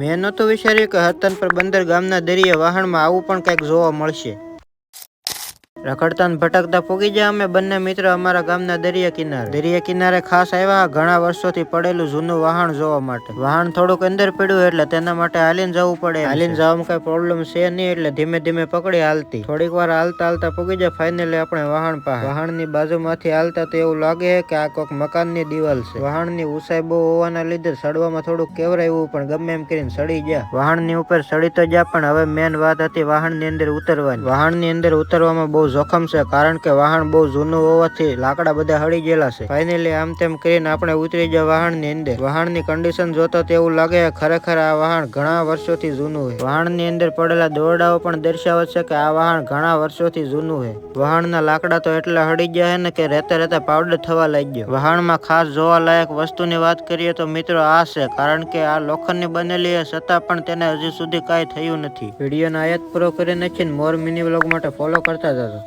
મેં નહોતું વિચાર્યું કે હતન પર બંદર ગામના દરિયે વહાણમાં આવું પણ કંઈક જોવા મળશે. રખડતા ને ભટકતા પૂગી ગયા અમે બંને મિત્રો અમારા ગામના દરિયા કિનારે ખાસ આવ્યા ઘણા વર્ષોથી પડેલું જૂનું વહાણ જોવા માટે. વહાણ થોડુંક અંદર પડ્યું એટલે તેના માટે હાલીને જવું પડે. હાલીને જવામાં કઈ પ્રોબ્લેમ છે નહીં એટલે ધીમે ધીમે પકડી હાલતી. થોડીક વાર હાલતા હાલતા પૂગી જાય ફાઇનલી આપણે વહાણ પાસે. વહાણની બાજુમાંથી હાલતા તો એવું લાગે કે આ કોઈક મકાનની દિવાલ છે. વહાણની ઊંચાઈ બહુ હોવાના લીધે ચડવામાં થોડુંક કેવરાયું પણ ગમે એમ કરીને ચડી ગયા. વહાણની ઉપર ચડી તો ગયા પણ હવે મેન વાત હતી વહાણની અંદર ઉતરવાની. વહાણની અંદર ઉતરવામાં બહુ જોખમ છે કારણ કે વહાણ બહુ જૂનું હોવાથી લાકડા બધા હળી ગયેલા છે. ફાઇનલી આમ તેમ કરીને આપણે ઉતરી ગયા વહાણની અંદર. વહાણની કન્ડિશન જોતા તો એવું લાગે ખરેખર આ વહાણ ઘણા વર્ષોથી જૂનું હોય. વહાણની અંદર પડેલા દોરડાઓ પણ દર્શાવે છે કે આ વહાણ ઘણા વર્ષોથી જૂનું હોય. વહાણના લાકડા તો એટલા હળી ગયા છે ને કે રહેતા રહેતા પાવડર થવા લાગ્યો. વહાણમાં ખાસ જોવા લાયક વસ્તુની વાત કરીએ તો મિત્રો આ છે કારણ કે આ લોખંડની બનેલી છતાં પણ તેને હજી સુધી કાંઈ થયું નથી. વિડીયોનો આયાત પૂરો કરી નાખીને મોર મિની વ્લોગ માટે ફોલો કરતા જજો.